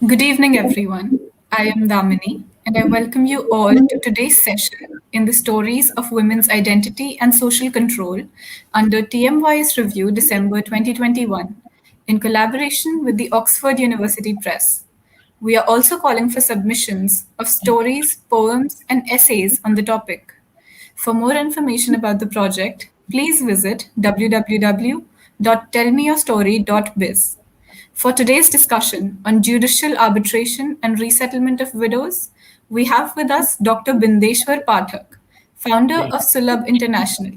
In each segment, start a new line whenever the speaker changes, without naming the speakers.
Good evening, everyone. I am Damini, and I welcome you all to today's session in the Stories of Women's Identity and Social Control under TMYS Review December 2021, in collaboration with the Oxford University Press. We are also calling for submissions of stories, poems, and essays on the topic. For more information about the project, please visit www.tellmeyourstory.biz. For today's discussion on judicial arbitration and resettlement of widows, we have with us Dr. Bindeshwar Pathak, founder
Yeah,
of Sulabh International.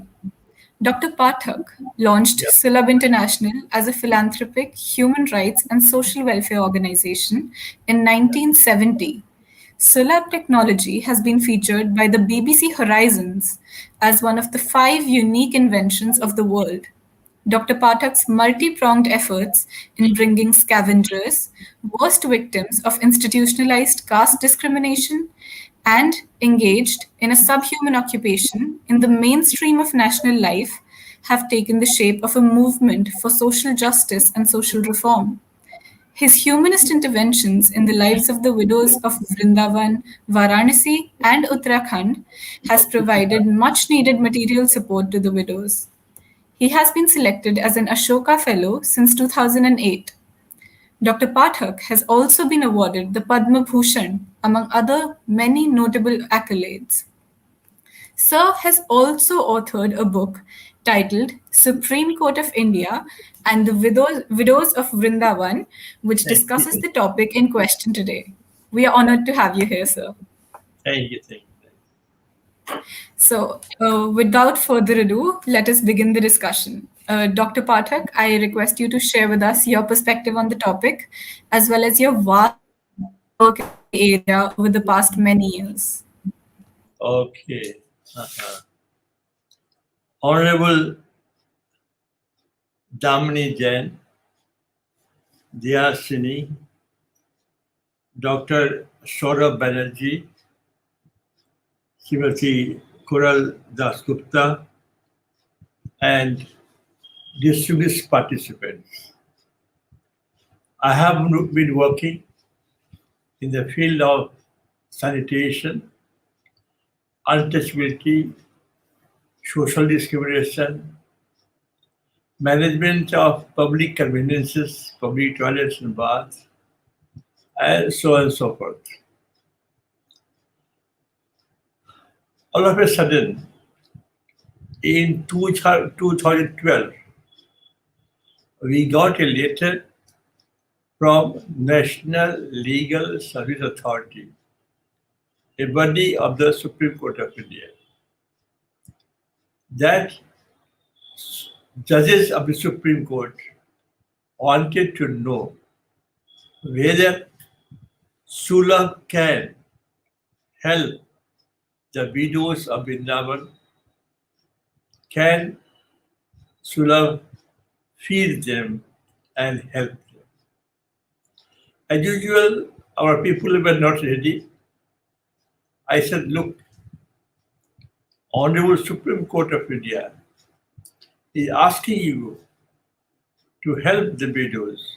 Dr. Pathak launched
yeah.
Sulabh International as a philanthropic, human rights, and social welfare organization in 1970. Sulabh technology has been featured by the BBC Horizons as one of the five unique inventions of the world. Dr. Pathak's multi-pronged efforts in bringing scavengers, worst victims of institutionalized caste discrimination, and engaged in a subhuman occupation in the mainstream of national life have taken the shape of a movement for social justice and social reform. His humanist interventions in the lives of the widows of Vrindavan, Varanasi, and Uttarakhand has provided much needed material support to the widows. He has been selected as an Ashoka Fellow since 2008. Dr. Pathak has also been awarded the Padma Bhushan, among other many notable accolades. Sir has also authored a book titled Supreme Court of India and the Widows of Vrindavan, which
Thank
discusses
you.
the topic in question today. We are honored to have you here, sir.
Thank you. Thank you.
So, without further ado, let us begin the discussion. Dr. Pathak, I request you to share with us your perspective on the topic, as well as your vast work in the area over the past many years.
Okay. Honorable Damini Jain, Sini, Dr. Saurabh Banerjee, Srimati Kural Dasgupta, and distinguished participants. I have been working in the field of sanitation, untouchability, social discrimination, management of public conveniences, public toilets and baths, and so on and so forth. All of a sudden, in 2012, we got a letter from National Legal Service Authority, a body of the Supreme Court of India, that judges of the Supreme Court wanted to know whether Sula can help the widows of Vrindavan, can Sula feed them and help them. As usual, our people were not ready. I said, look, Honorable Supreme Court of India is asking you to help the widows.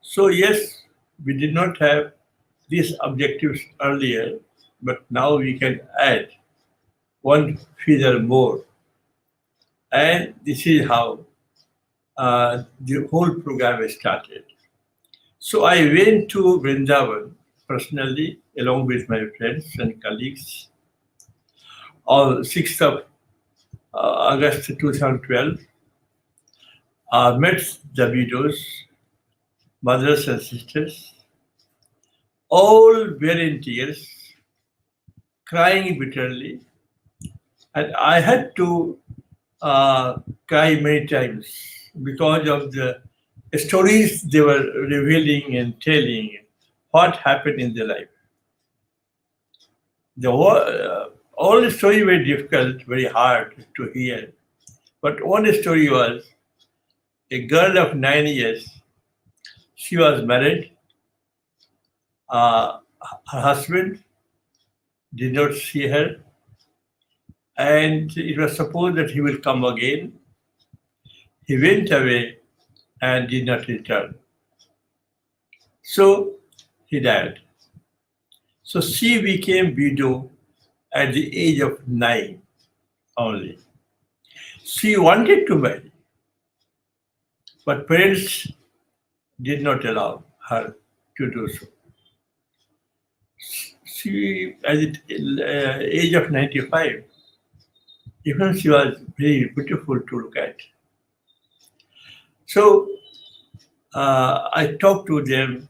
So yes, we did not have these objectives earlier, but now we can add one feather more. And this is how the whole program started. So I went to Vrindavan personally, along with my friends and colleagues, on 6th of August 2012. Met the widows, mothers and sisters, all were in tears, crying bitterly, and I had to cry many times because of the stories they were revealing and telling what happened in their life. All the stories were difficult, very hard to hear. But one story was a girl of 9 years. She was married. Her husband did not see her, and it was supposed that he will come again. He went away and did not return. So he died. So she became widow at the age of 9 only. She wanted to marry, but parents did not allow her to do so. She, at the age of 95, even she was very beautiful to look at. So I talked to them,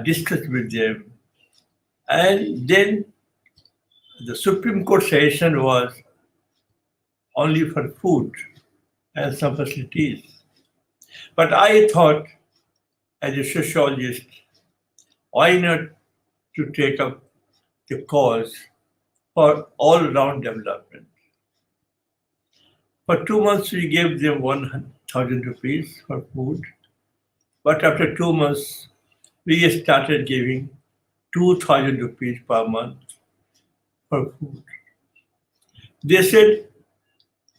discussed with them, and then the Supreme Court session was only for food and some facilities. But I thought, as a sociologist, why not to take up the cause for all-round development? For 2 months, we gave them 1,000 rupees for food. But after 2 months, we started giving 2,000 rupees per month for food. They said,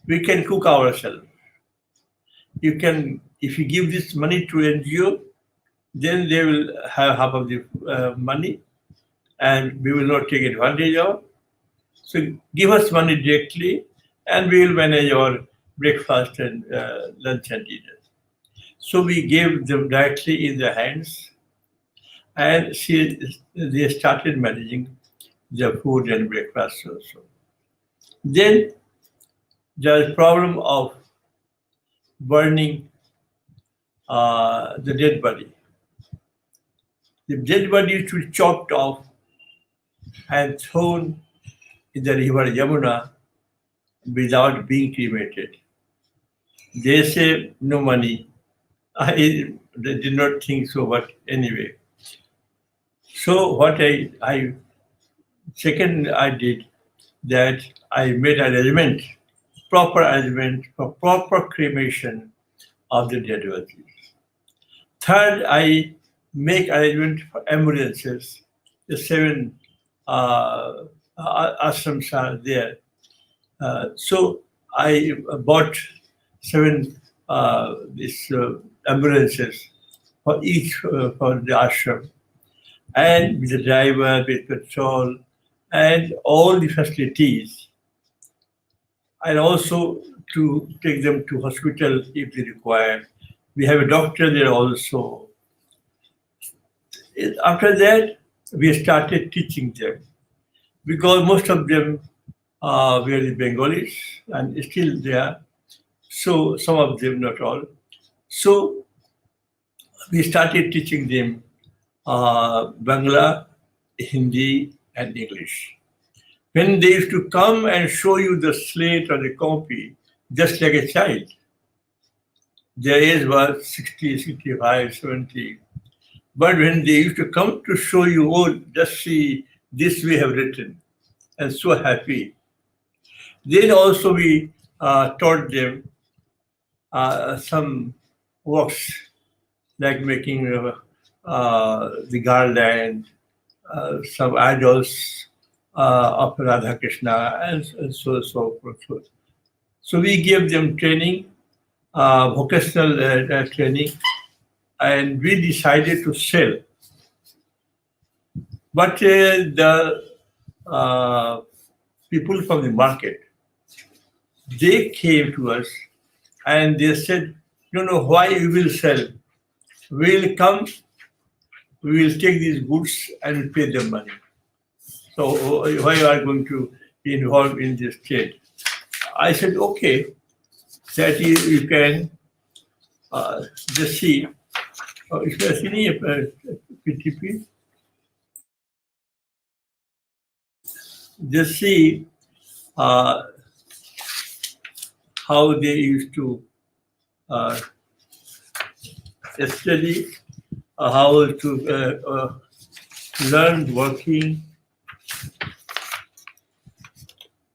we can cook ourselves. You can, if you give this money to NGO, then they will have half of the money and we will not take advantage of. So give us money directly and we will manage our breakfast and lunch and dinner. So we gave them directly in their hands and they started managing their food and breakfast also. Then there is problem of burning the dead body. The dead body used to be chopped off and thrown in the river Yamuna without being cremated. They say no money. They did not think so, but anyway. So what I second I did that I made arrangement, proper arrangement for proper cremation of the dead bodies. Third, I make arrangement for ambulances. The 7 ashrams are there. So I bought 7 ambulances for each for the ashram, and with the driver, with petrol, and all the facilities, and also to take them to hospital if they require. We have a doctor there also. After that, we started teaching them because most of them were the Bengalis and still there. So some of them, not all. So we started teaching them Bangla, Hindi, and English. When they used to come and show you the slate or the copy, just like a child, their age was 60, 65, 70. But when they used to come to show you, oh, just see, this we have written, and so happy. Then also we taught them some works like making the garland, some idols of Radha Krishna, and so forth. So we gave them training, vocational training, and we decided to sell. But the people from the market, they came to us and they said, no, why we will sell? We will come, we will take these goods and pay them money. So why you are going to be involved in this trade? I said, okay, that you can just see. Especially PTP, just see how they used to study, how to learn working,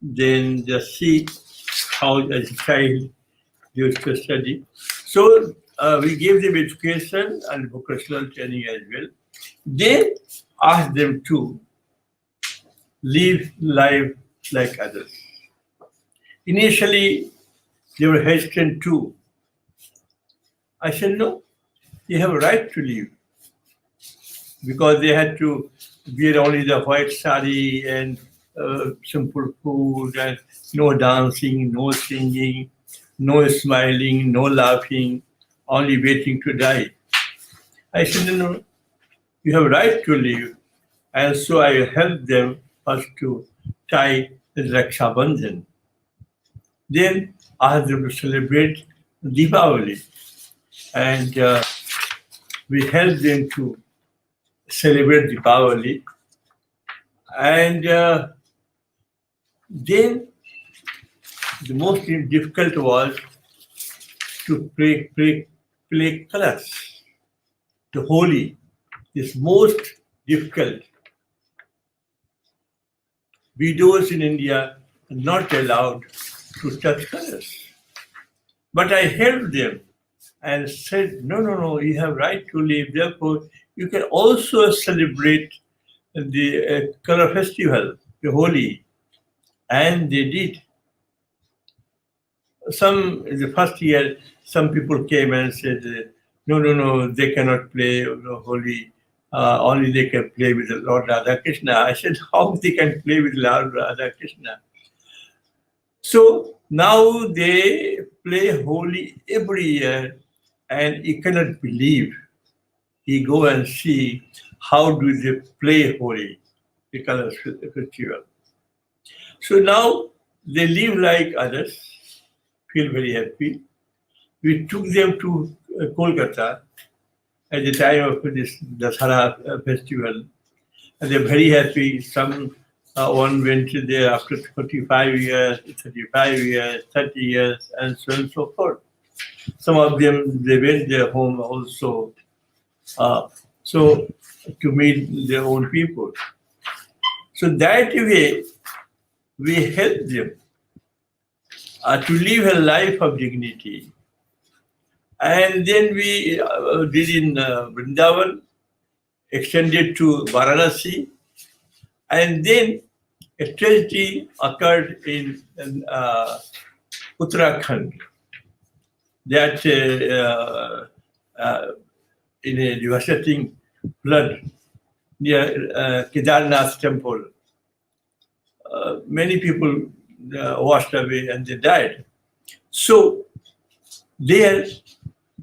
then just see how as a child they used to study. So we gave them education and vocational training as well. They asked them to live life like others. Initially, they were hesitant too. I said, no, you have a right to live. because they had to wear only the white sari and simple food and no dancing, no singing, no smiling, no laughing, only waiting to die. I said, no, no, you have right to live. And so I helped them first to tie the Raksha Bandhan. Then I asked them to celebrate Deepavali. And we helped them to celebrate Deepavali. And then the most difficult was to play colors. The Holi is most difficult. Widows in India are not allowed to touch colors. But I helped them and said, no, no, no, you have right to live. Therefore, you can also celebrate the color festival, the Holi. And they did. The first year, some people came and said, no, no, no, they cannot play Holi. Only they can play with Lord Radha Krishna. I said, how they can play with Lord Radha Krishna? So now they play Holi every year, and you cannot believe. You go and see how do they play Holi, the color festival. So now they live like others, feel very happy. We took them to Kolkata at the time of this Dasara festival, and they're very happy. Some one went there after 45 years, 35 years, 30 years, and so on and so forth. Some of them, they went their home also, so to meet their own people. So that way, we help them to live a life of dignity. And then we did in Vrindavan, extended to Varanasi, and then a tragedy occurred in Uttarakhand that in a devastating flood near Kedarnath temple, many people washed away and they died. So there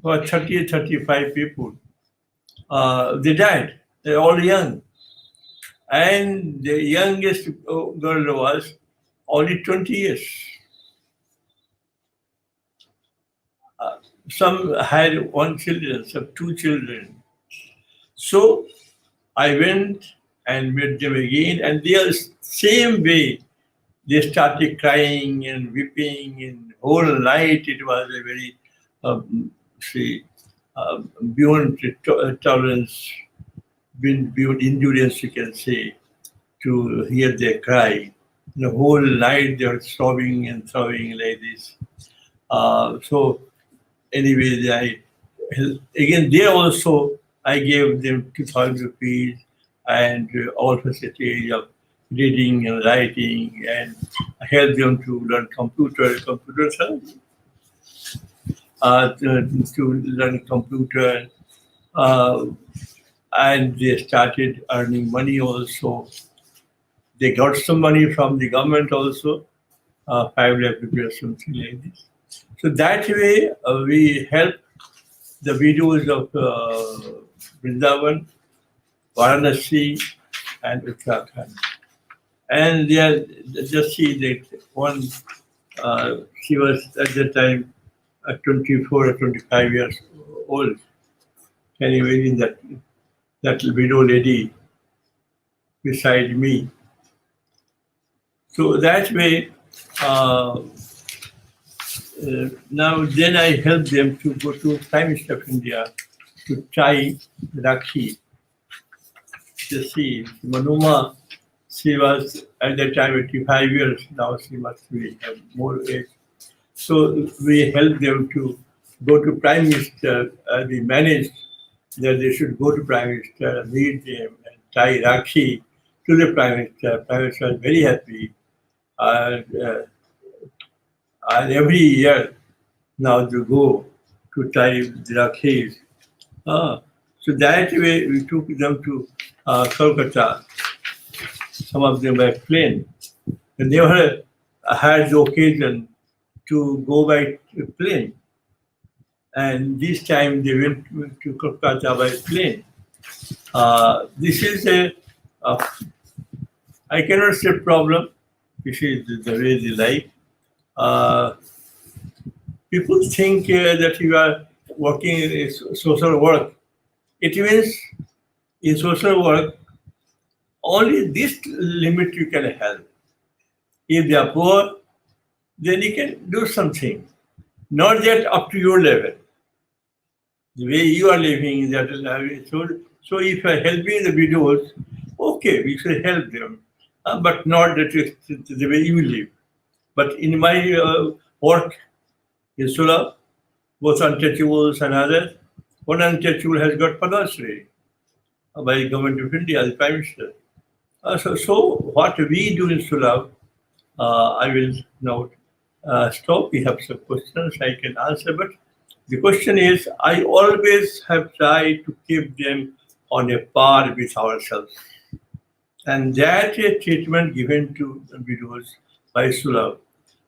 were 30, 35 people. They died. They're all young. And the youngest girl was only 20 years. Some had one children, some two children. So I went and met them again, and they are same way. They started crying and weeping, and whole night it was a very, beyond tolerance, beyond endurance, you can say, to hear their cry. The whole night they were sobbing and sobbing like this. So anyway, again there also I gave them 2,000 rupees and all facilities of reading and writing, and helped them to learn computer science, to learn computer, and they started earning money also. They got some money from the government also, 5 lakh rupees, something like this. So that way we help the widows of Vrindavan, Varanasi, and Uttarakhand. And they are, just see that one, she was at the time 24 or 25 years old. Can you imagine that widow lady beside me? So that way, now then I help them to go to Prime Minister of India to tie Rakhi. You see, Manuma, she was at that time 85 years, now she must be have more age. So we help them to go to Prime Minister, we managed that they should go to Prime Minister, meet them and tie Rakhi to the Prime Minister. Prime Minister was very happy. And every year now they go to tie the Rakhis. So that way we took them to Kolkata, some of them by plane. They never had the occasion to go by plane. And this time they went to Kolkata by plane. This is a I cannot say problem. This is the way they like. Uh, People think that you are working in social work. It means in social work, only this limit you can help. If they are poor, then you can do something. Not that up to your level. The way you are living, that is so if you are helping the widows, okay, we should help them, but not that the way you live. But in my work in Sula, both untouchables and others, one untouchable has got Padma Shri by Government of India, the Prime Minister. So what we do in Sula, I will now stop. We have some questions I can answer, but the question is, I always have tried to keep them on a par with ourselves. And that is treatment given to widows by Sulab.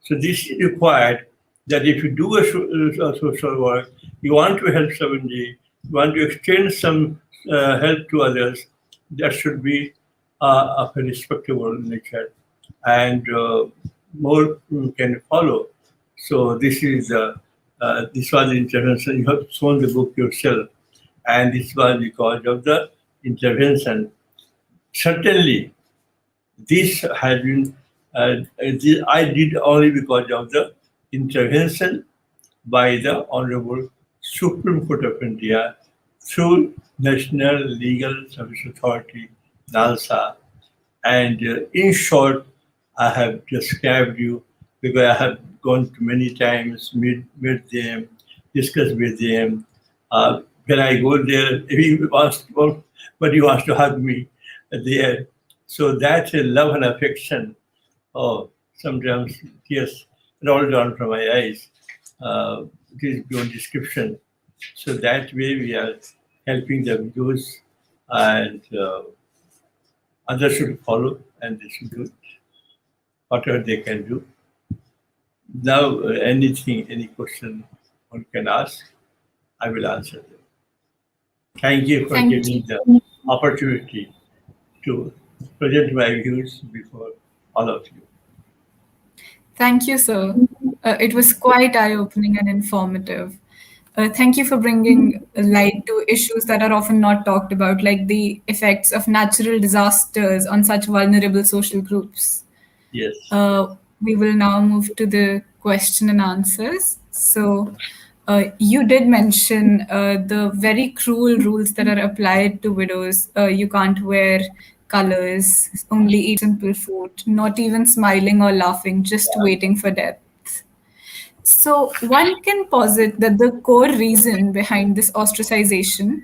So this is required that if you do a social work, you want to help somebody, you want to extend some help to others, that should be of a respectable nature, and more can follow. So this was the intervention. You have shown the book yourself, and this was because of the intervention. Certainly, this has been, I did only because of the intervention by the Honorable Supreme Court of India through National Legal Service Authority, NALSA. And in short, I have described you because I have gone to many times, meet them, discuss with them. When I go there, he wants, but he wants to hug me there. So that's a love and affection. Oh, sometimes tears roll down from my eyes. It is beyond description. So that way we are helping the widows, and others should follow, and they should do it, whatever they can do. Now, any question one can ask, I will answer them. Thank you for
Thank
giving
you.
the opportunity to present my views before all of you.
Thank you, sir. It was quite eye-opening and informative. Thank you for bringing light to issues that are often not talked about, like the effects of natural disasters on such vulnerable social groups.
Yes.
We will now move to the question and answers. So, you did mention the very cruel rules that are applied to widows. You can't wear colors, only eat simple food, not even smiling or laughing, just waiting for death. So, one can posit that the core reason behind this ostracization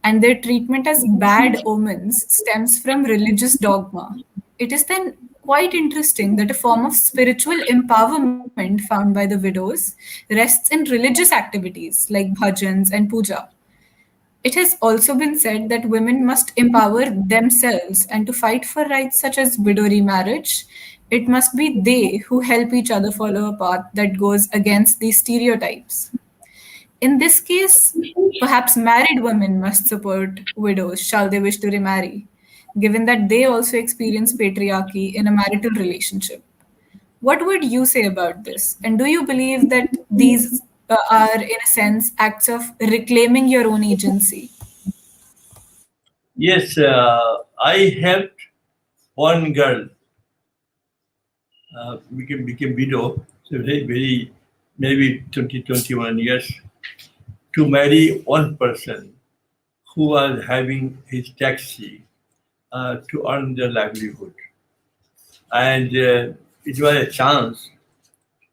and their treatment as bad omens stems from religious dogma. It is then quite interesting that a form of spiritual empowerment found by the widows rests in religious activities like bhajans and puja. It has also been said that women must empower themselves, and to fight for rights such as widow remarriage, it must be they who help each other follow a path that goes against these stereotypes. In this case, perhaps married women must support widows shall they wish to remarry, given that they also experience patriarchy in a marital relationship. What would you say about this? And do you believe that these are, in a sense, acts of reclaiming your own agency?
Yes, I helped one girl became widow, so very maybe 20, 21 years, to marry one person who was having his taxi to earn their livelihood. And it was a chance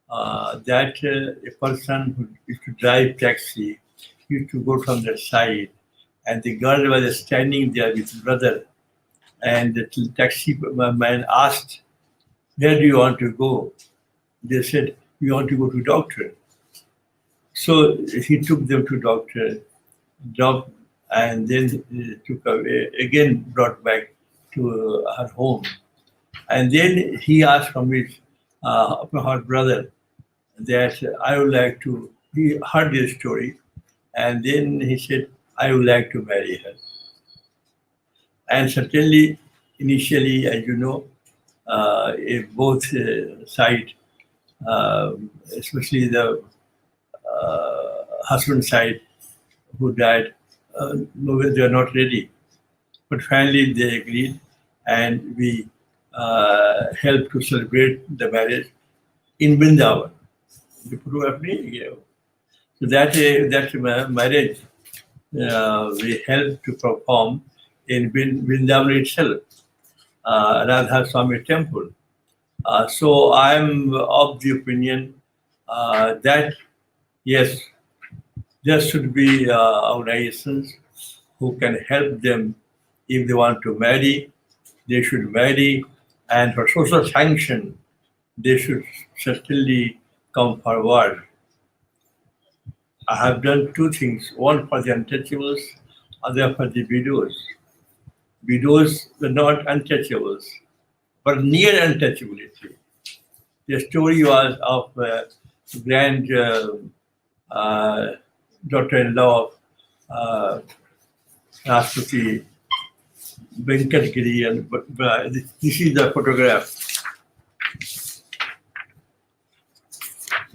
that a person who used to drive taxi used to go from the side, and the girl was standing there with his brother, and the taxi man asked, "Where do you want to go?" They said, "We want to go to doctor." So he took them to doctor, dropped and then took away, again brought back to her home. And then he asked from her brother that I would like to, he heard this story, and then he said, I would like to marry her. And certainly, initially, as you know, if both sides, especially the husband side who died, no, they are not ready. But finally, they agreed, and we helped to celebrate the marriage in Vrindavan. The photograph me, yeah. So that marriage we helped to perform in Vrindavan itself, Radha Swami temple. So I'm of the opinion that yes, there should be organizations who can help them if they want to marry, they should marry, and for social sanction, they should certainly come forward. I have done two things, one for the untouchables, other for the widows. Widows were not untouchables, but near untouchability. The story was of grand uh, daughter-in-law of Rashtrapati Venkatgiri, and this is the photograph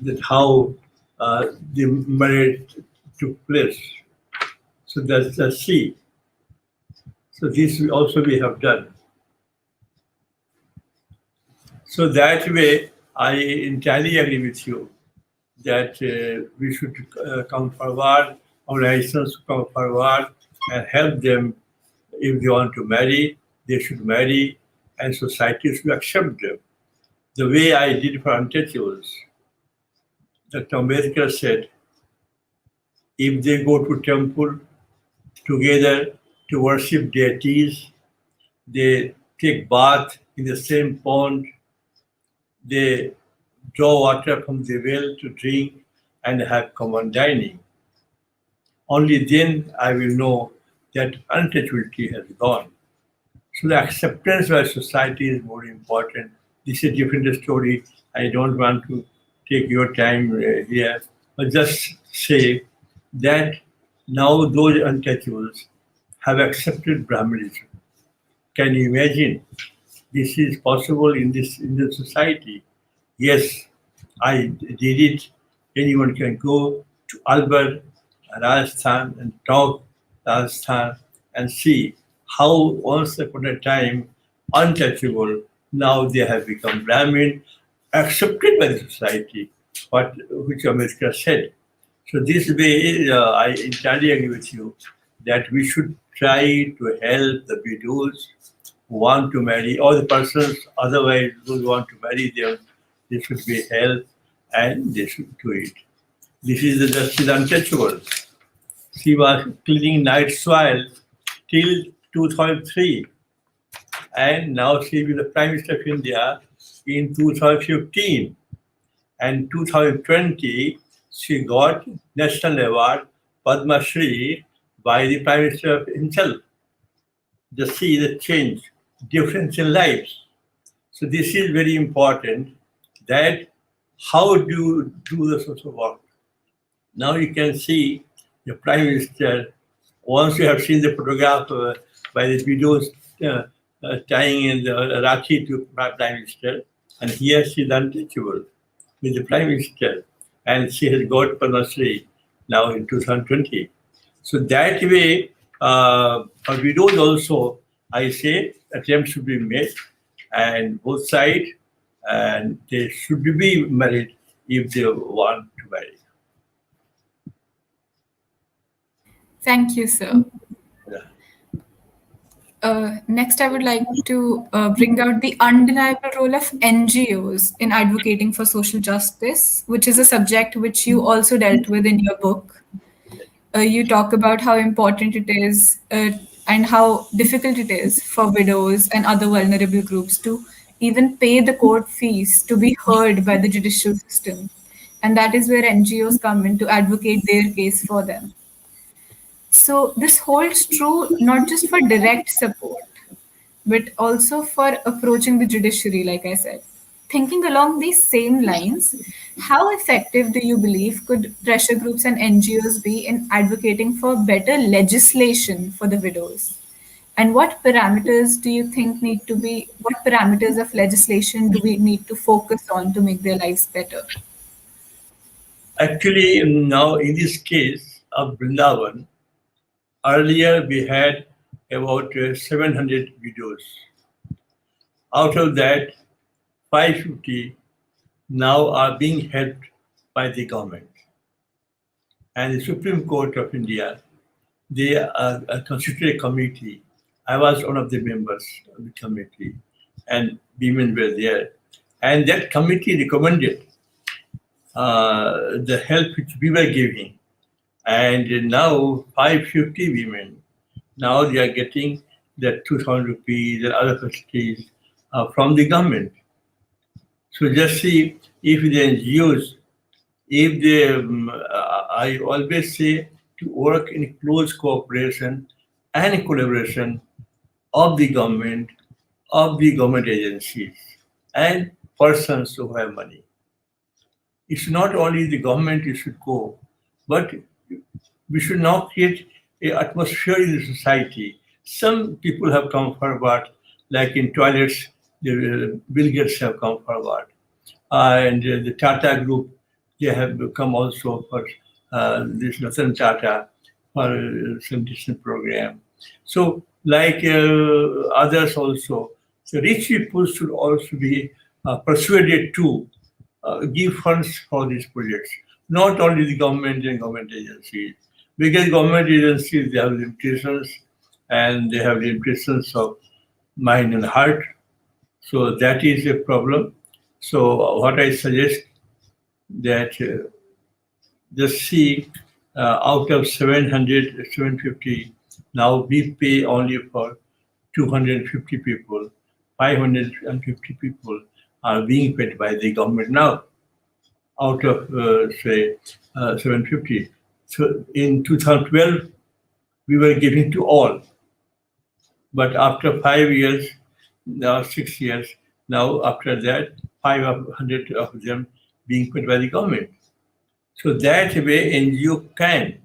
that how the marriage took place. So that's the sea. So this also we have done. So that way, I entirely agree with you that we should come forward, organizations come forward and help them if they want to marry, they should marry, and society should accept them. The way I did for untouchables, Dr. Ambedkar said, if they go to temple together to worship deities, they take bath in the same pond, they draw water from the well to drink and have common dining. Only then I will know that untouchability has gone. So the acceptance by society is more important. This is a different story. I don't want to take your time here, but just say that now those untouchables have accepted Brahmanism. Can you imagine? This is possible in the society. Yes, I did it. Anyone can go to Albar, Rajasthan, and talk Rajasthan and see how once upon a time untouchable, now they have become Brahmin, accepted by the society, which Ambedkar said. So this way, I entirely agree with you that we should try to help the widows who want to marry, or the persons otherwise those who want to marry them, they should be helped and they should do it. This is the justice untouchable. She was cleaning night soil till 2003, and now she will be the Prime Minister of India in 2015. And 2020, she got National Award Padma Shri by the Prime Minister himself. Just see the change, difference in lives. So this is very important that how do you do the social work? Now you can see the Prime Minister, once you have seen the photograph by the widows tying in the Rakhi to Prime Minister, and here she is untouchable with the Prime Minister, and she has got Padma Shri now in 2020. So that way, for widows also, I say attempts should be made, and both sides, and they should be married if they want to marry.
Thank you, sir.
Yeah.
Next, I would like to bring out the undeniable role of NGOs in advocating for social justice, which is a subject which you also dealt with in your book. You talk about how important it is and how difficult it is for widows and other vulnerable groups to even pay the court fees to be heard by the judicial system. And that is where NGOs come in to advocate their case for them. So this holds true not just for direct support, but also for approaching the judiciary, like I said. Thinking along these same lines, how effective do you believe could pressure groups and NGOs be in advocating for better legislation for the widows? And what parameters do you think need to be, what parameters of legislation do we need to focus on to make their lives better?
Actually, now in this case of Vrindavan, earlier we had about 700 widows. Out of that, 550 now are being helped by the government. And the Supreme Court of India, they constituted a committee. I was one of the members of the committee, and women were there. And that committee recommended the help which we were giving. And now 550 women, now they are getting the 2,000 rupees and other facilities from the government. So just see if the NGOs, if they, I always say to work in close cooperation and collaboration of the government agencies, and persons who have money. It's not only the government you should go, but we should now create an atmosphere in the society. Some people have come forward, like in toilets, the Bill Gates have come forward. And the Tata Group, they have come also for this Ratan Tata for sanitation program. So, like others also, the rich people should also be persuaded to give funds for these projects, not only the government and government agencies. Because government agencies, they have limitations, and they have limitations of mind and heart. So that is a problem. So what I suggest that just see out of 700, 750, now we pay only for 250 people, 550 people are being paid by the government now out of, say, 750. So in 2012, we were giving to all. But after 5 years, now 6 years, now after that, 500 of them being paid by the government. So that way, NGO can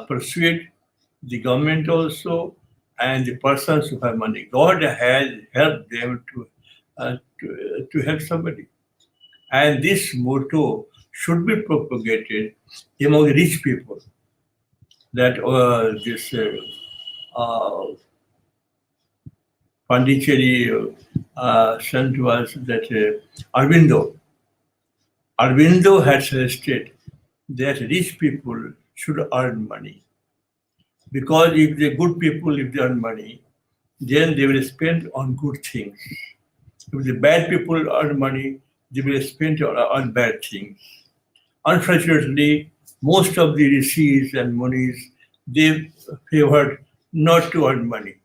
persuade the government also and the persons who have money. God has helped them to help somebody. And this motto should be propagated among rich people that this Pondicherry sent was that Arvindo had suggested that rich people should earn money. Because if the good people, if they earn money, then they will spend on good things. If the bad people earn money, they will spend on bad things. Unfortunately, most of the rishis and munis, they favored not to earn money.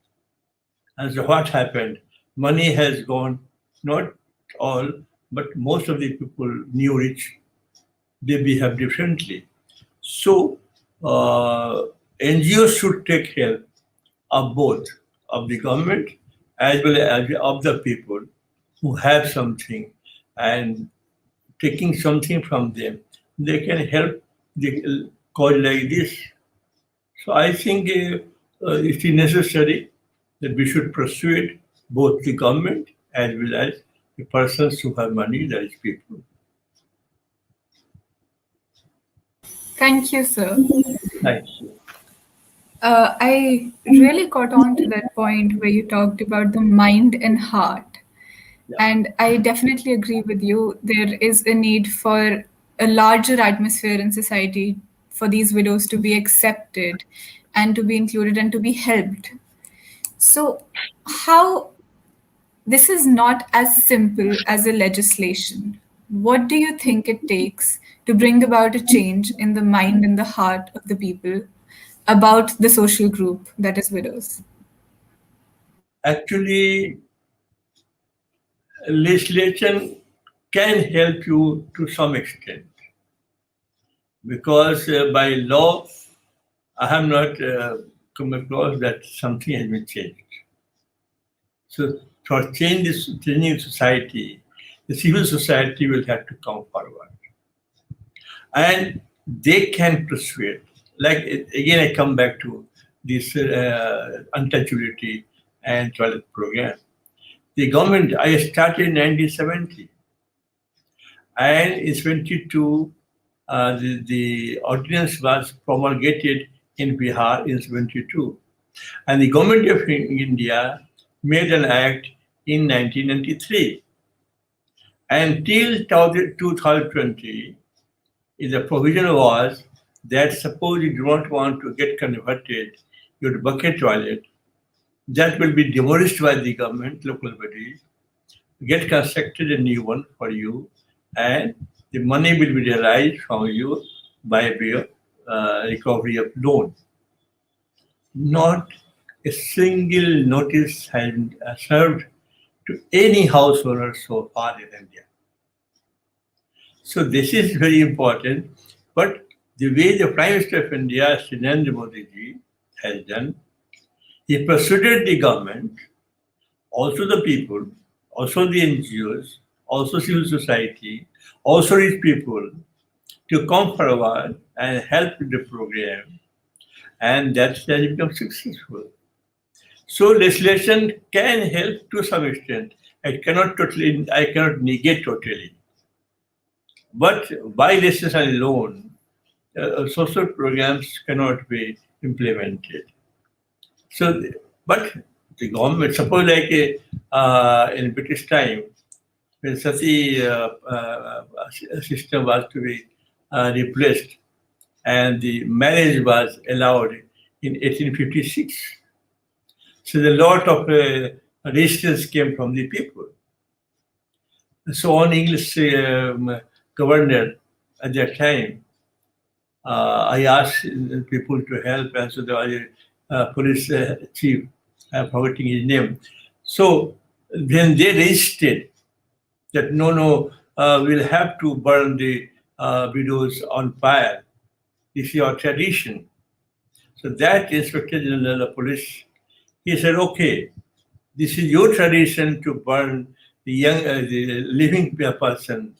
And so what happened? Money has gone, not all, but most of the people, new rich, they behave differently. So NGOs should take help of both, of the government as well as of the people who have something, and taking something from them, they can help the cause like this. So I think it is necessary that we should persuade both the government as well as the persons who have money, that is people.
Thank you, sir.
Thanks.
I really got on to that point where you talked about the mind and heart.
Yeah.
And I definitely agree with you. There is a need for a larger atmosphere in society for these widows to be accepted and to be included and to be helped. So, how this is not as simple as a legislation. What do you think it takes to bring about a change in the mind and the heart of the people about the social group that is widows?
Actually, legislation can help you to some extent because by law, I have not come across that something has been changed. So for changing society, the civil society will have to come forward. And they can persuade. Like, again, I come back to this untouchability and toilet program. The government, I started in 1970, and in 22, the ordinance was promulgated in Bihar in 72. And the government of India made an act in 1993. Until 2020, the provision was that suppose you do not want to get converted your bucket toilet, that will be demolished by the government, local bodies, get constructed a new one for you, and the money will be realized from you by way of recovery of loan. Not a single notice has been served to any house owner so far in India. So this is very important. But the way the Prime Minister of India, Shri Narendra Modi ji, has done, he persuaded the government, also the people, also the NGOs, also civil society, also rich people to come forward and help with the program, and that has become successful. So legislation can help to some extent. I cannot negate totally. But by legislation alone, social programs cannot be implemented. So, but the government, suppose like in British time, when sati system was to be replaced, and the marriage was allowed in 1856. So a lot of resistance came from the people. So on English governor at that time, I asked people to help, and so there was a police chief, I'm forgetting his name. So then they resisted that no, we'll have to burn the widows on fire. This is our tradition. So that Inspector General of Police, he said, okay, this is your tradition to burn the living person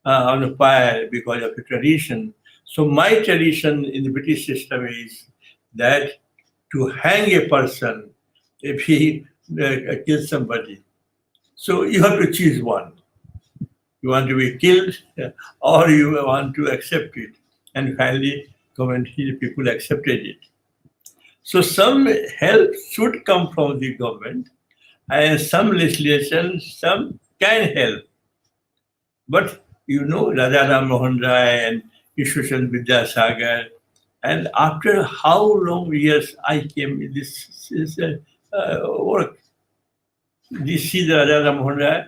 on a fire because of the tradition. So my tradition in the British system is that to hang a person if he kills somebody. So you have to choose one. You want to be killed or you want to accept it. And finally, people accepted it. So some help should come from the government, and some legislation, some can help. But Raja Ram Mohan Rai and Ishwar Vidyasagar, and after how long years I came in this work. This is Raja Ram Mohan Rai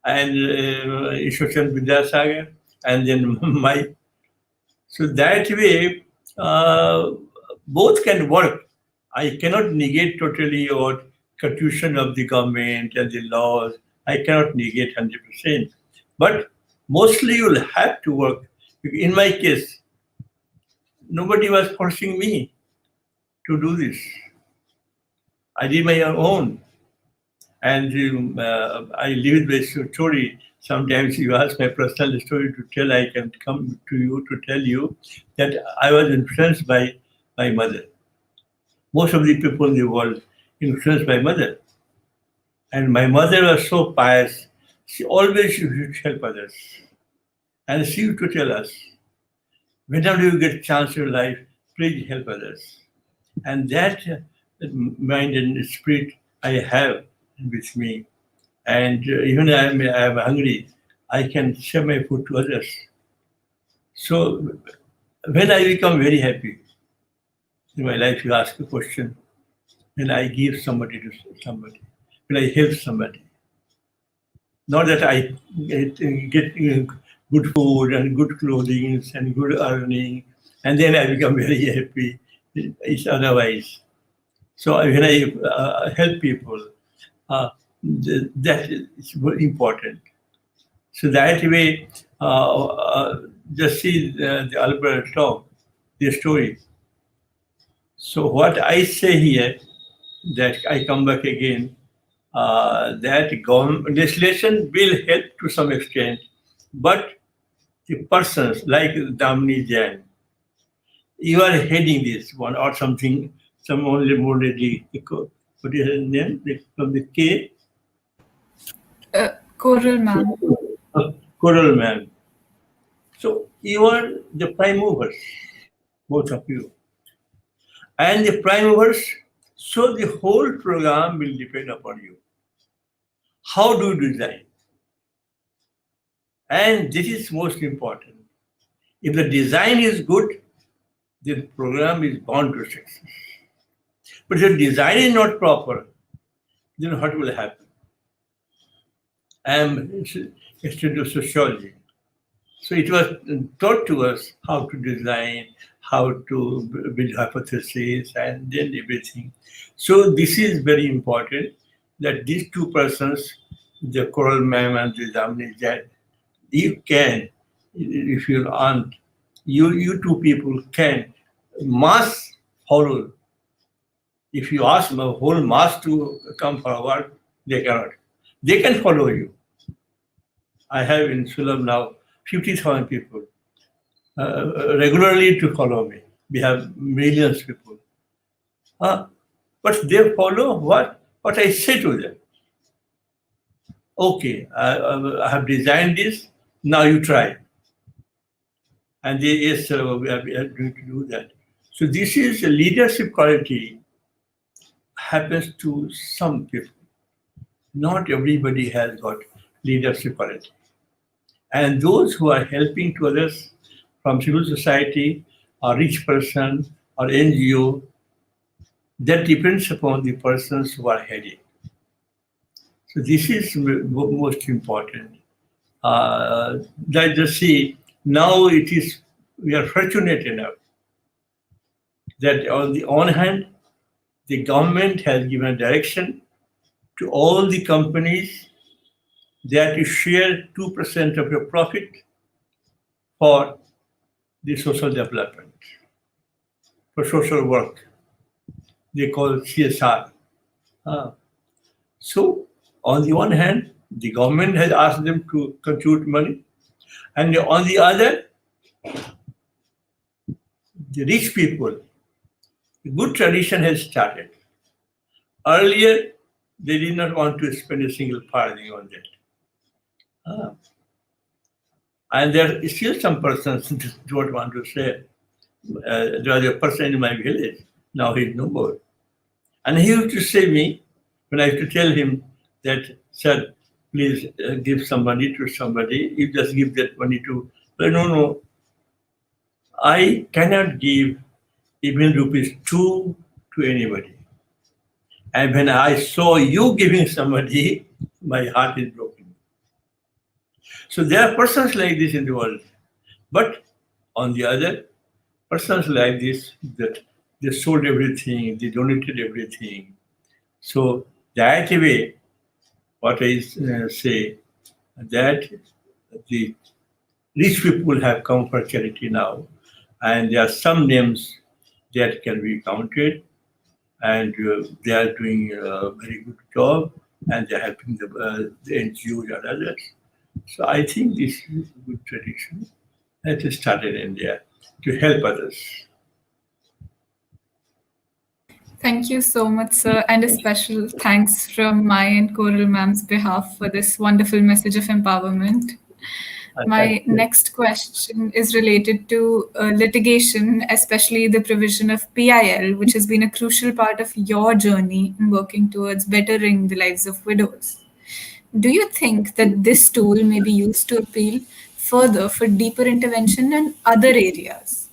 and Ishwar Vidyasagar, and then my. So that way, both can work. I cannot negate totally or constitution of the government and the laws. I cannot negate 100%. But mostly you'll have to work. In my case, nobody was forcing me to do this. I did my own. And I live with my story. Sometimes you ask my personal story to tell, I can come to you to tell you that I was influenced by my mother. Most of the people in the world influenced by mother. And my mother was so pious, she always used to help others. And she used to tell us, whenever you get a chance in your life, please help others. And that mind and spirit I have with me. And even I'm hungry, I can share my food to others. So when I become very happy in my life, you ask a question, when I give somebody to somebody, when I help somebody. Not that I get good food and good clothing and good earning, and then I become very happy. It's otherwise. So when I help people, that is very important. So that way, just see the Albert talk, the story. So what I say here, that I come back again, that government legislation will help to some extent, but the persons like Damini Jain, you are heading this one or something, some only more lady, what is her name? From the K,
Coral, ma'am.
Coral Man. So you are the prime movers, both of you. And the prime movers, so the whole program will depend upon you. How do you design? And this is most important. If the design is good, the program is bound to success. But if the design is not proper, then what will happen? I am a student of sociology. So it was taught to us how to design, how to build hypotheses, and then everything. So this is very important that these two persons, the Coral Ma'am and the Damini Jain, you can, if you want, you two people can mass follow. If you ask the whole mass to come forward, they cannot. They can follow you. I have in Sulam now 50,000 people regularly to follow me. We have millions of people. But they follow what I say to them. Okay, I have designed this, now you try. And they, yes, we are going to do that. So this is a leadership quality happens to some people. Not everybody has got leadership quality. And those who are helping to others from civil society or rich person or NGO, that depends upon the persons who are heading. So this is most important. Like just see, now it is, we are fortunate enough that on the one hand, the government has given direction to all the companies that you share 2% of your profit for the social development, for social work. They call it CSR. So, on the one hand, the government has asked them to contribute money, and on the other, the rich people, the good tradition has started. Earlier, they did not want to spend a single farthing on that. And there is still some persons who don't want to say. There was a person in my village, now he is no more. And he used to say me, when I used to tell him that, sir, please give some money to somebody, you just give that money to, but no, I cannot give even rupees 2 to anybody. And when I saw you giving somebody, my heart is broken. So there are persons like this in the world. But on the other, persons like this, that they sold everything, they donated everything. So that way, what I say, that the rich people have come for charity now, and there are some names that can be counted, and they are doing a very good job, and they're helping the NGOs and others. So I think this is a good tradition that is started in India to help others.
Thank you so much, sir, and a special thanks from my and Coral Ma'am's behalf for this wonderful message of empowerment.
Thank
My
you.
next question is related to litigation, especially the provision of PIL, which has been a crucial part of your journey in working towards bettering the lives of widows. Do you think that this tool may be used to appeal further for deeper intervention in other areas?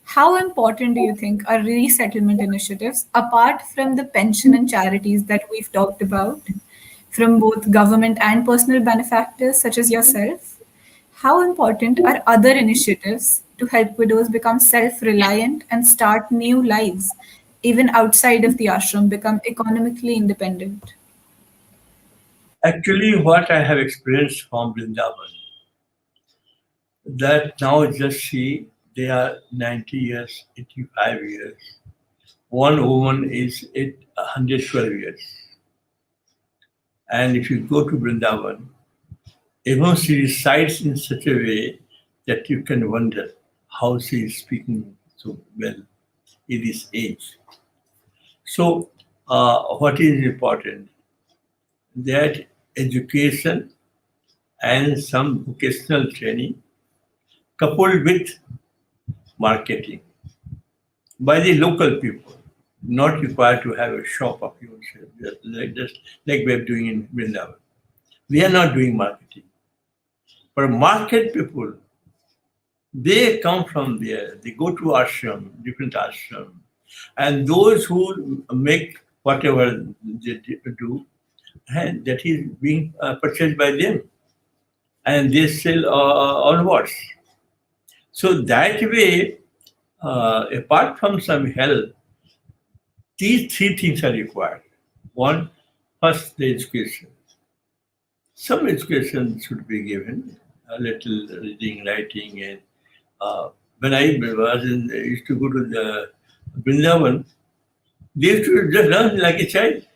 How important do you think are resettlement initiatives, apart from the pension and charities that we've talked about, from both government and personal benefactors such as yourself? How important are other initiatives to help widows become self reliant and start new lives, even outside of the ashram, become economically independent?
Actually, what I have experienced from Vrindavan, that now just see they are 90 years, 85 years. one woman is 112 years. And if you go to Vrindavan, even she recites in such a way that you can wonder how she is speaking so well in this age. So, what is important? That education and some vocational training coupled with marketing by the local people, not required to have a shop of yourself, just like we are doing in Vrindavan. We are not doing marketing. But market people, they come from there. They go to ashram, different ashram, and those who make whatever they do, and that is being purchased by them, and they sell onwards. So that way, apart from some help, these three things are required. One, first the education. Some education should be given, a little reading, writing, and when I used to go to the Vrindavan, they used to just learn like a child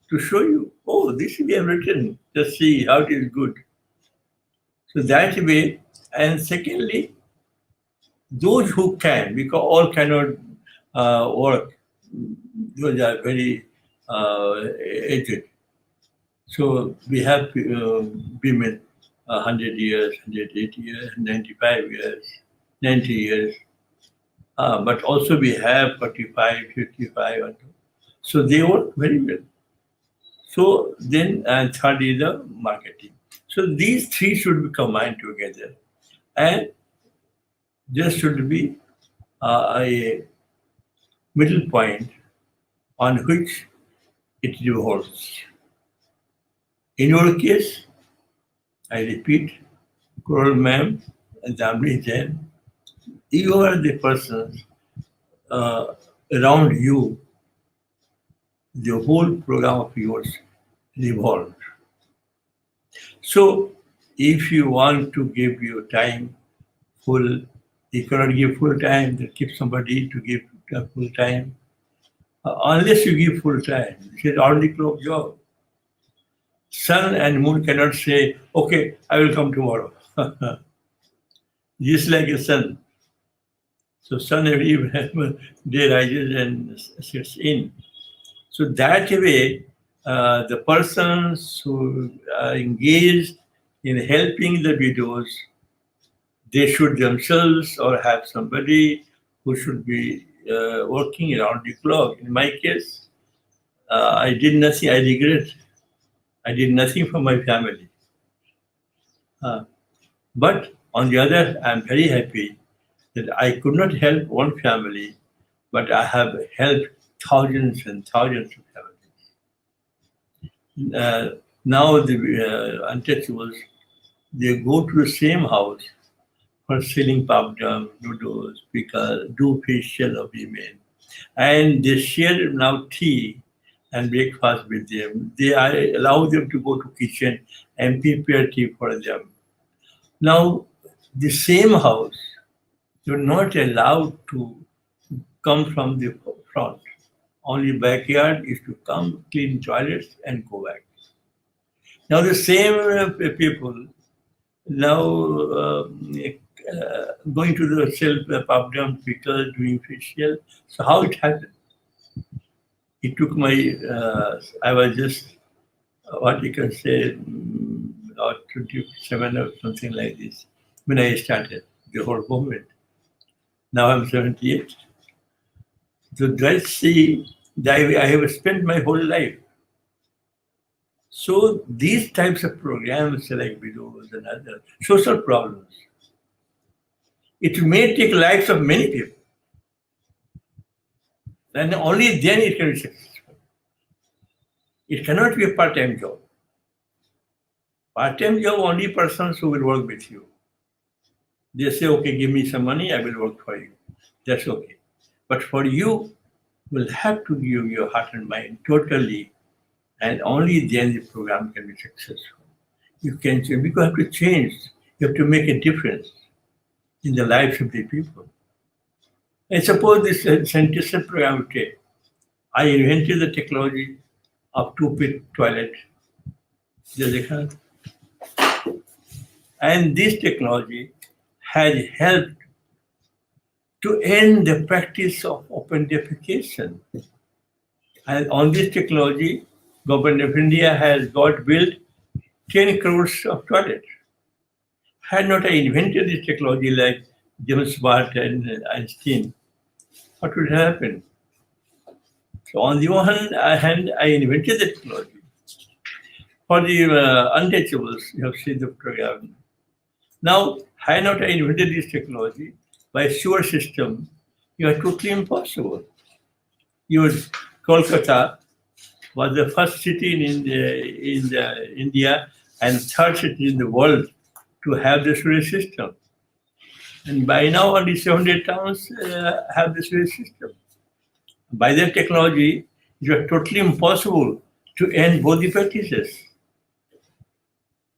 to show you, oh, this we have written, just see how it is good. So that way, and secondly, those who can, because all cannot work, those are very aged. So we have women 100 years, 180 years, 95 years, 90 years, but also we have 45, 55. So they work very well. So then, and third is the marketing. So these three should be combined together, and there should be a middle point on which it revolves. In your case, I repeat, Coral Ma'am and Damini Jain, you are the persons around you, the whole program of yours revolves. So, if you want to give your time full, you cannot give full time, then keep somebody to give full time. Unless you give full time, it's an on the clock job. Sun and moon cannot say, okay, I will come tomorrow. Just like a sun. So sun every day rises and sets in. So that way, the persons who are engaged in helping the widows, they should themselves or have somebody who should be working around the clock. In my case, I did nothing. I regret. I did nothing for my family. But on the other, I'm very happy that I could not help one family, but I have helped thousands and thousands of families. Now the untouchables, they go to the same house for selling papdam, noodles, pickles, do facial of women. And they share now tea and breakfast with them. I allow them to go to kitchen and prepare tea for them. Now, the same house, you're not allowed to come from the front. Only backyard is to come, clean toilets, and go back. Now, the same people now going to the self papdam, pickle, doing facial. So, how it happened? It took my, I was just, what you can say, 27 or something like this when I started the whole movement. Now I'm 78. So that's the way I have spent my whole life. So these types of programs like widows and other social problems, it may take lives of many people. And only then it can be successful. It cannot be a part-time job. Part-time job, only persons who will work with you. They say, okay, give me some money, I will work for you. That's okay. But for you, will have to give your heart and mind totally, and only then the program can be successful. You can change, because you have to change. You have to make a difference in the lives of the people. And suppose this scientific program we take. I invented the technology of two-pit toilet. ये देखा? And this technology has helped to end the practice of open defecation. And on this technology, Government of India has got built 10 crores of toilets. Had not I invented this technology like James Watt and Einstein, what would happen? So on the one hand, I invented the technology. For the untouchables, you have seen the program. Now, had not I invented this technology by sewer system, you are totally impossible. Your Kolkata was the first city in India and third city in the world to have the sewage system. And by now, only 700 towns have the sewage system. By that technology, it was totally impossible to end both the practices.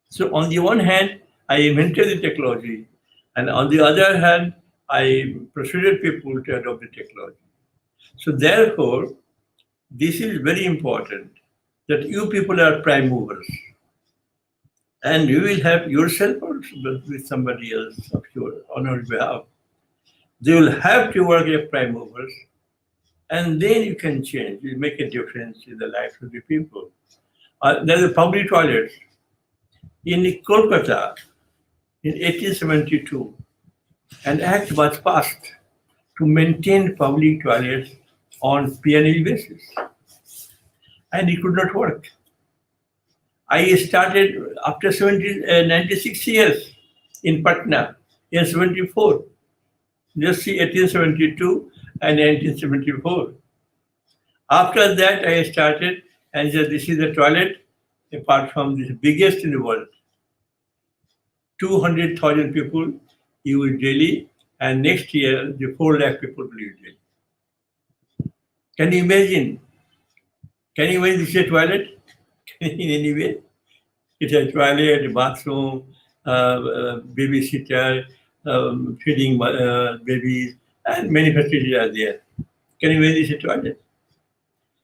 So on the one hand, I invented the technology, and on the other hand, I persuaded people to adopt the technology. So therefore, this is very important that you people are prime movers, and you will have yourself or with somebody else of your on your behalf. They will have to work as prime movers, and then you can change. You make a difference in the life of the people. There's a public toilets in Kolkata in 1872. An act was passed to maintain public toilets on perennial basis, and it could not work. I started after 96 years in Patna in 74. Just see 1872 and 1974. After that, I started and said, this is the toilet, apart from this biggest in the world. 200,000 people use daily, and next year, the 4 lakh people will use daily. Can you imagine? Can you imagine this is a toilet? In any way? It's a toilet, a bathroom, babysitter, feeding babies, and many facilities are there. Can you imagine this is a toilet?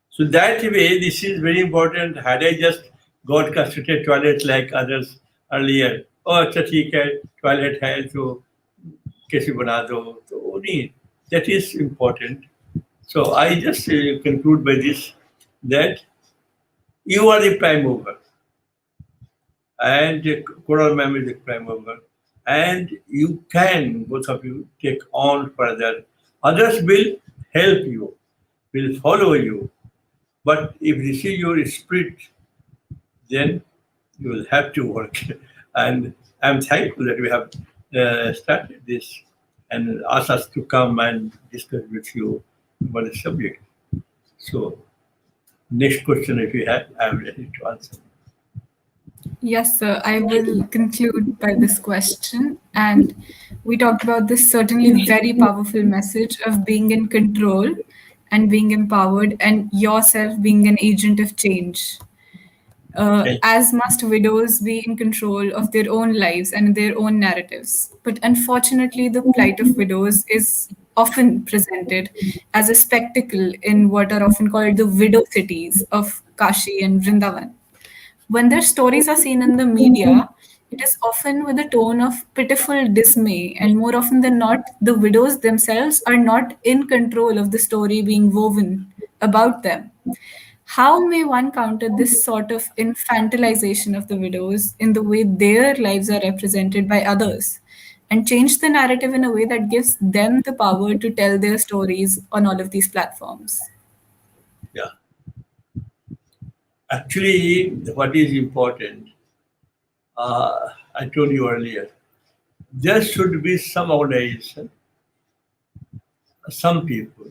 So that way, this is very important. Had I just got constructed toilets like others earlier, oh, अच्छा ठीक है, toilet है तो कैसे बना दो, तो वो नहीं. That is important. So I just conclude by this that you are the prime mover, and Coral Ma'am is the prime mover, and you can, both of you, take on further. Others will help you, will follow you, but if this is your spirit, then you will have to work. And I'm thankful that we have started this and asked us to come and discuss with you about the subject. So, next question, if you have, I'm ready to answer.
Yes, sir. I will conclude by this question. And we talked about this certainly very powerful message of being in control and being empowered and yourself being an agent of change. As must widows be in control of their own lives and their own narratives. But unfortunately, the plight of widows is often presented as a spectacle in what are often called the widow cities of Kashi and Vrindavan. When their stories are seen in the media, it is often with a tone of pitiful dismay, and more often than not, the widows themselves are not in control of the story being woven about them. How may one counter this sort of infantilization of the widows in the way their lives are represented by others and change the narrative in a way that gives them the power to tell their stories on all of these platforms?
Yeah. Actually, what is important, I told you earlier, there should be some organization, some people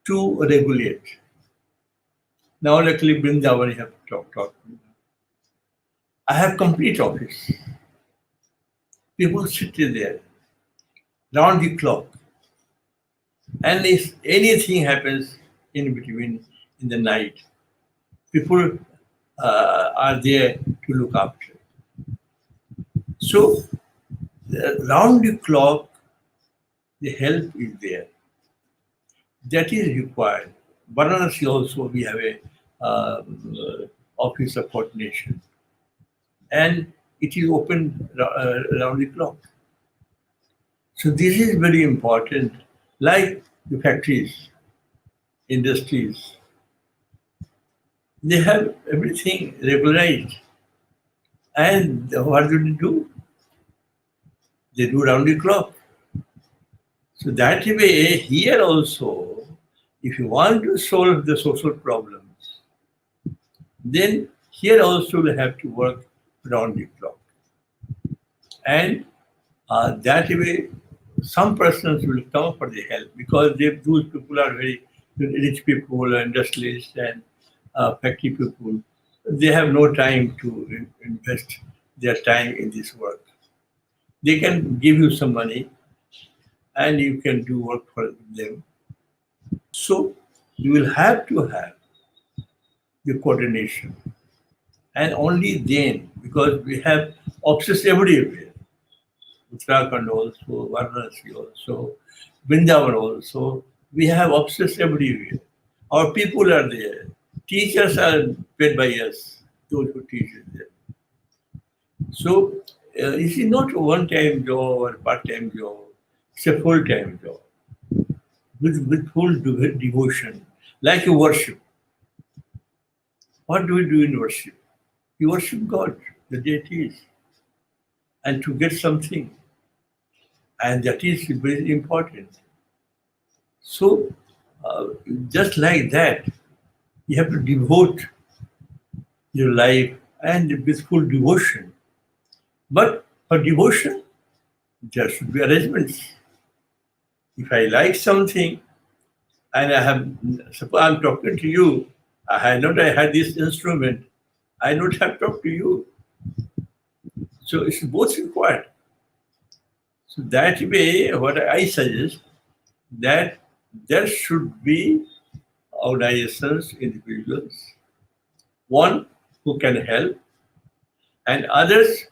to regulate. Now, luckily, Brindavan have talked. I have complete office. People sit there round the clock. And if anything happens in between in the night, people are there to look after. So, round the clock, the help is there. That is required. Varanasi also we have a office of coordination, and it is open around the clock. So this is very important. Like the factories, industries, they have everything regularized. And what do they do? They do round the clock. So that way, here also, if you want to solve the social problems, then here also we have to work round the clock. And that way, some persons will come for the help because those people are very rich people, industrialists, and factory people. They have no time to invest their time in this work. They can give you some money and you can do work for them. So you will have to have the coordination. And only then, because we have offices everywhere, Uttarakhand also, Varanasi also, Vrindavan also, we have offices everywhere. Our people are there. Teachers are paid by us, those who teach them. So it is not a one-time job or part-time job. It's a full-time job with full devotion, like you worship. What do we do in worship? You worship God, the deities, and to get something, and that is very important. So, just like that, you have to devote your life and with full devotion. But for devotion, there should be arrangements. If I like something and I have, suppose I'm talking to you, I had this instrument, I don't have to talk to you. So it's both required. So that way, what I suggest that there should be organizations, individuals, one who can help and others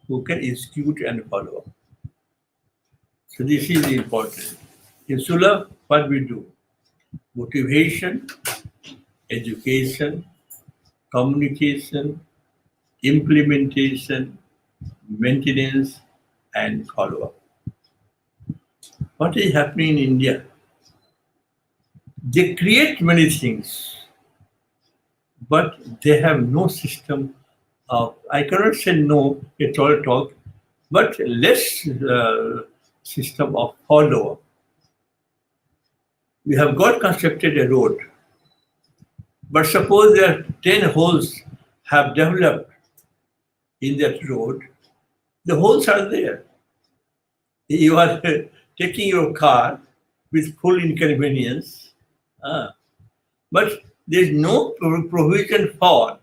who can institute and follow. So this is important. In Sula, what we do? Motivation, education, communication, implementation, maintenance, and follow-up. What is happening in India? They create many things, but they have no system of, I cannot say no, it's all talk, but less system of follow-up. We have got constructed a road, but suppose there are 10 holes have developed in that road, the holes are there. You are taking your car with full inconvenience, but there is no provision for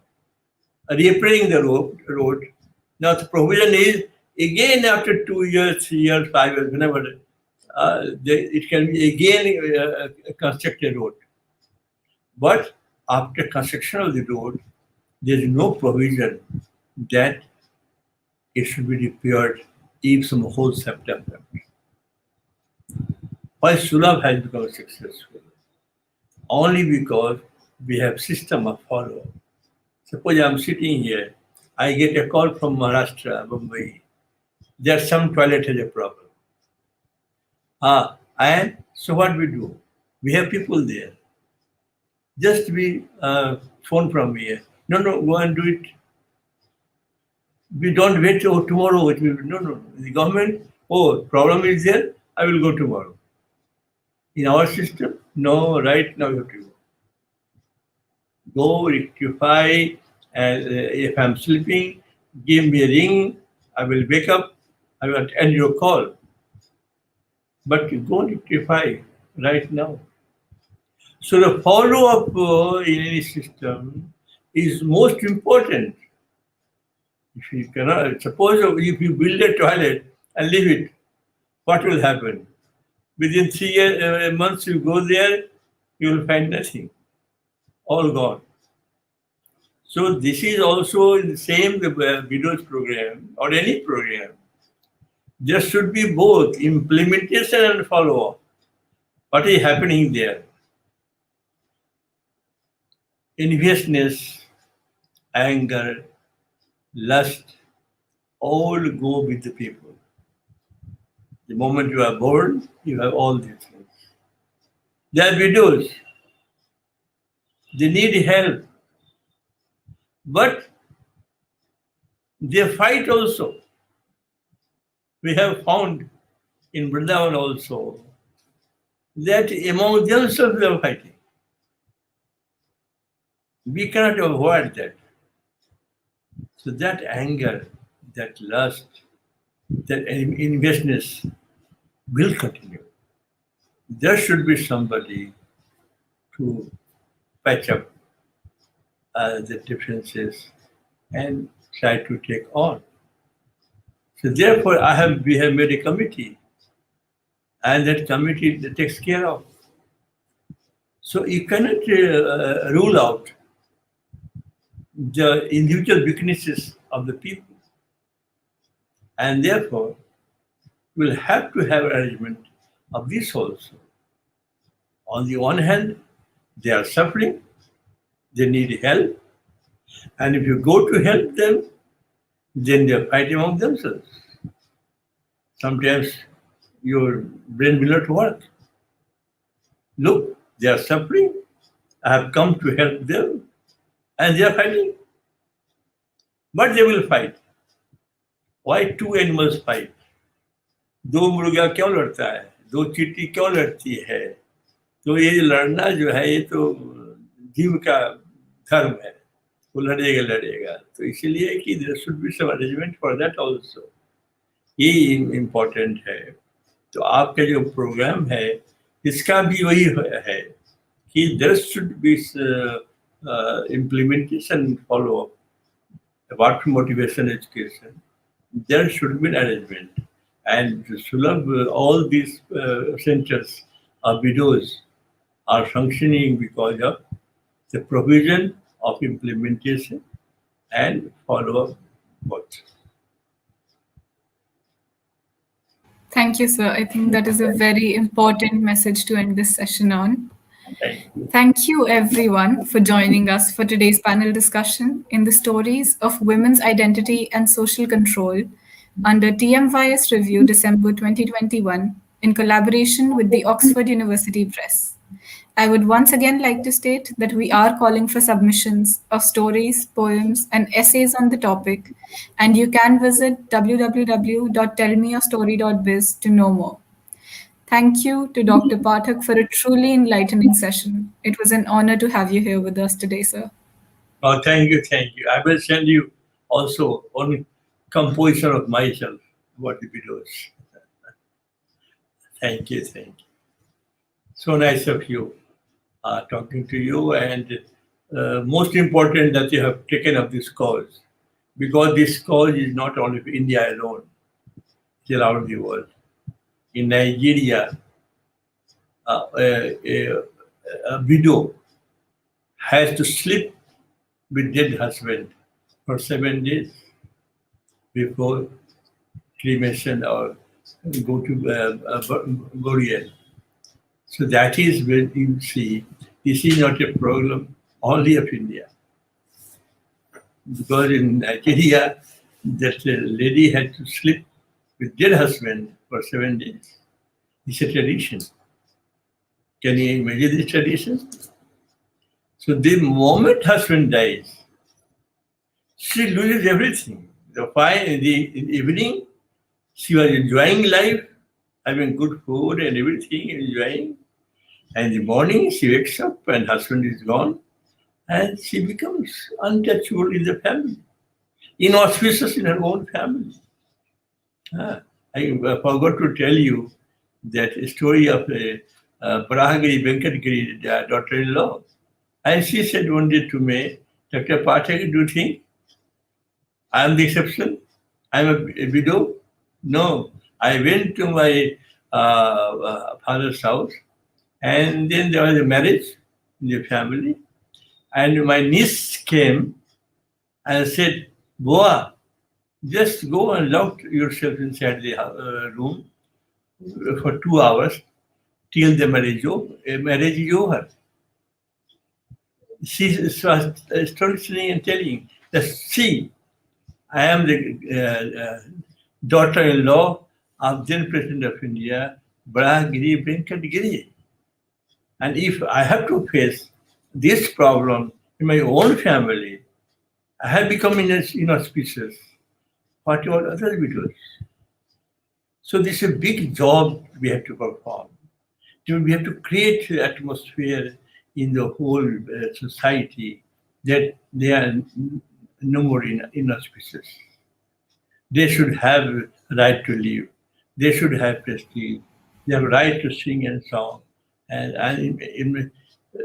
repairing the road. Now the provision is again after 2 years, 3 years, 5 years, whenever it can be again constructed road. But after construction of the road, there is no provision that it should be repaired if some holes have developed. Why Sulabh has become successful? Only because we have system of follow. Suppose I'm sitting here, I get a call from Maharashtra, Mumbai. There's some toilet has a problem. And so what we do? We have people there. Just we phone from here. No, go and do it. We don't wait till tomorrow. No. The government, problem is there, I will go tomorrow. In our system, no, right now you have to go rectify, and if I'm sleeping, give me a ring, I will wake up, I will end your call. But you go rectify right now. So the follow-up in any system is most important. If you cannot, suppose if you build a toilet and leave it, what will happen? Within 3 months you go there, you will find nothing. All gone. So this is also the same the videos program or any program. There should be both implementation and follow-up. What is happening there? enviousness, anger, lust, all go with the people. The moment you are born, you have all these things. They are widows. They need help. But they fight also. We have found in Vrindavan also that among themselves they are fighting. We cannot avoid that. So that anger, that lust, that investness will continue. There should be somebody to patch up the differences and try to take on. So therefore, we have made a committee, and that committee takes care of. So you cannot rule out the individual weaknesses of the people, and therefore we'll have to have arrangement of this also. On the one hand, they are suffering, they need help, and if you go to help them, then they are fighting among themselves. Sometimes your brain will not work. Look, they are suffering, I have come to help them, and they are fighting. But they will fight. Why two animals fight? दो मुर्गा क्यों लड़ता है, दो चींटी क्यों लड़ती है? तो ये लड़ना जो है ये तो जीव का धर्म है, वो लड़ेगा लड़ेगा. तो इसीलिए कि there should be some arrangement for that also. ये इम्पोर्टेंट है. तो आपका जो प्रोग्राम है इसका भी वही है कि there should be implementation follow-up. Apart from motivation education, there should be an arrangement. And Sulabh, all these centers of widows are functioning because of the provision of implementation and follow-up both.
Thank you, sir. I think that is a very important message to end this session on. Thank you, everyone, for joining us for today's panel discussion in the stories of women's identity and social control under TMYS Review December 2021 in collaboration with the Oxford University Press. I would once again like to state that we are calling for submissions of stories, poems, and essays on the topic, and you can visit www.tellmeyourstory.biz to know more. Thank you to Dr. Pathak for a truly enlightening session. It was an honor to have you here with us today, sir.
Oh, thank you, thank you. I will send you also on composition of myself, what the videos. Thank you, thank you. So nice of you talking to you, and most important that you have taken up this cause, because this cause is not only for India alone, it's around the world. In Nigeria, a widow has to sleep with dead husband for 7 days before cremation or go to burial. So that is when you see this is not a problem only of India. Because in Nigeria, that lady had to sleep with dead husband for 7 days. It's a tradition. Can you imagine this tradition? So the moment husband dies, she loses everything. In the evening, she was enjoying life, having good food and everything, enjoying. And in the morning, she wakes up and husband is gone, and she becomes untouchable in the family, inauspicious in her own family. I forgot to tell you that story of Brahagiri Venkatgiri, daughter-in-law. And she said one day to me, Dr. Pathak, do you think I am the exception? I am a widow? No. I went to my father's house, and then there was a marriage in the family, and my niece came and said, Boa, just go and lock yourself inside the room for 2 hours till the marriage is over. she started sitting and telling that, see, I am the daughter-in-law of then President of India, Bada Giri Venkat Giri. And if I have to face this problem in my own family, I have become inauspicious. What about other widows? So this is a big job we have to perform. We have to create an atmosphere in the whole society that they are no more inauspicious. They should have right to live. They should have prestige. They have right to sing and song. Do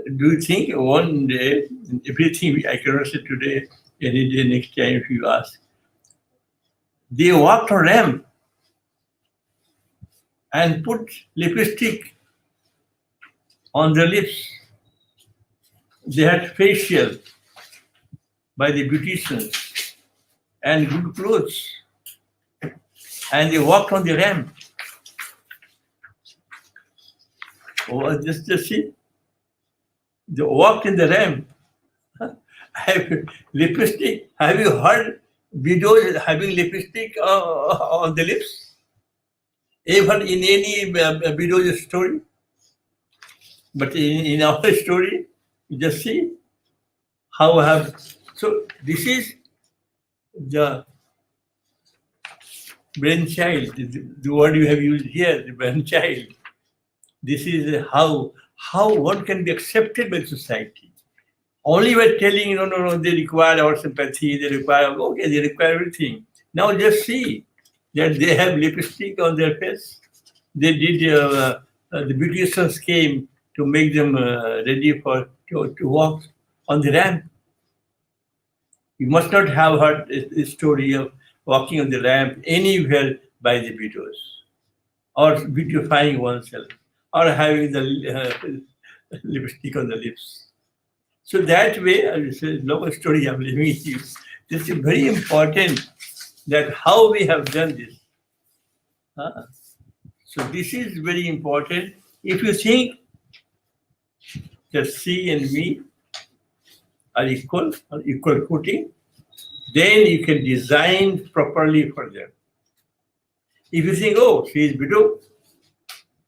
you think one day, everything I cannot say today, any day next time if you ask, they walked on ramp and put lipstick on their lips. They had facial by the beauticians and good clothes. And they walked on the ramp. Oh, just see. They walked in the ramp. Lipstick. Have you heard widows having lipstick on the lips? Even in any widow's story? But in our story, you just see how I have. So this is the brainchild, the word you have used here, the brainchild. This is how one can be accepted by society. Only by telling, no, they require our sympathy, they require everything. Now just see that they have lipstick on their face. They did, the beauticians came to make them ready to walk on the ramp. You must not have heard a story of walking on the ramp anywhere by the widows, or beautifying oneself, or having the lipstick on the lips. So that way, it's a long story I'm leaving it to you. This is very important that how we have done this. So this is very important. If you think that C and me are equal, on equal footing, then you can design properly for them. If you think, oh, she is widow,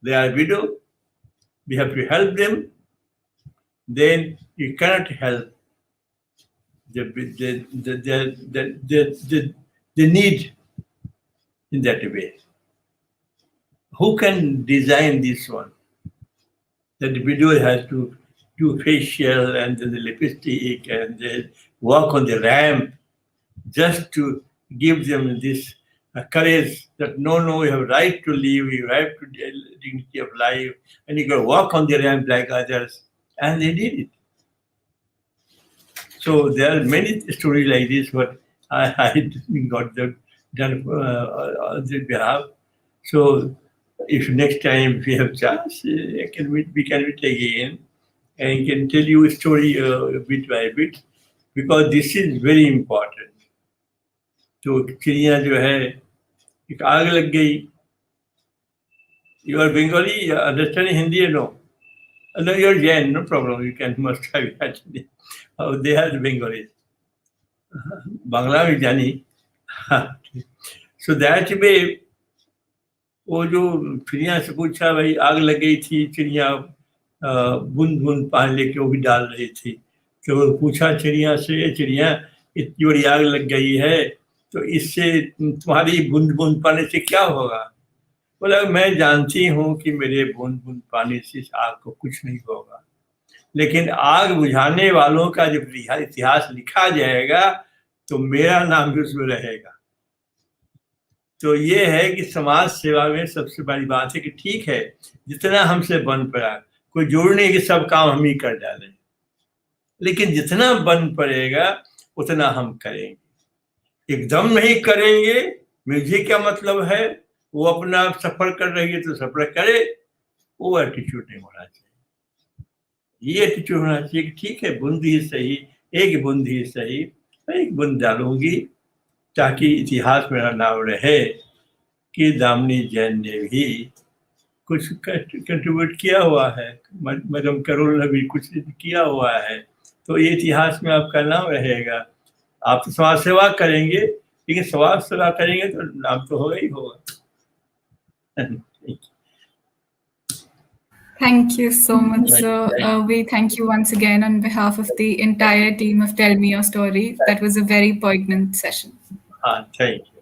they are widow, we have to help them, then you cannot help the need in that way. Who can design this one? That the widow has to do facial and then the lipstick and then walk on the ramp just to give them this courage that no, you have right to live, you have to dignity of life, and you can walk on the ramp like others. And they did it. So there are many stories like this, but I didn't got them done on their behalf. So if next time we have chance, we can meet again and can tell you a story bit by bit, because this is very important. तो चिड़िया जो है एक आग लग गई. You are Bengali, you understand Hindi or no? No, you're Jain, no problem. You can must have that. Oh, they are the Bengalis. Bangla में जानी. So that way, वो जो चिड़िया से पूछा, भाई आग लग गई थी, चिड़िया बूंद बूंद पानी लेके वो भी डाल रही थी. तो वो पूछा चिड़िया से, चिड़िया इतनी बड़ी आग लग गई है, तो इससे तुम्हारी बूंद बूंद पानी से क्या होगा? बोला, मैं जानती हूँ कि मेरे बूंद बूंद पानी से इस आग को कुछ नहीं होगा, लेकिन आग बुझाने वालों का जब इतिहास लिखा जाएगा तो मेरा नाम भी उसमें रहेगा. तो ये है कि समाज सेवा में सबसे बड़ी बात है कि ठीक है, जितना हमसे बन पड़ा, कोई जोड़ नहीं कि सब काम हम ही कर डालें, लेकिन जितना बन पड़ेगा उतना हम करेंगे. एकदम नहीं करेंगे, मुझे क्या मतलब है, वो अपना सफर कर रही है तो सफर करे, वो एटीट्यूड नहीं होना चाहिए. ये एटीट्यूड होना चाहिए कि ठीक है, बूंद ही सही, एक बूंद ही सही, एक बूंद डालूंगी ताकि इतिहास में नाम रहे कि दामिनी जैन ने भी कुछ कंट्रीब्यूट किया हुआ है, मैडम करोल ने भी कुछ किया हुआ है. तो ये इतिहास में आपका नाम रहेगा। आप तो समाज सेवा करेंगे, लेकिन समाज सेवा करेंगे तो नाम तो होगा ही होगा।
Thank you so much, sir. We thank you once again on behalf of the entire team of Tell Me Your Story. That was a very poignant session.
हाँ, थैंक यू।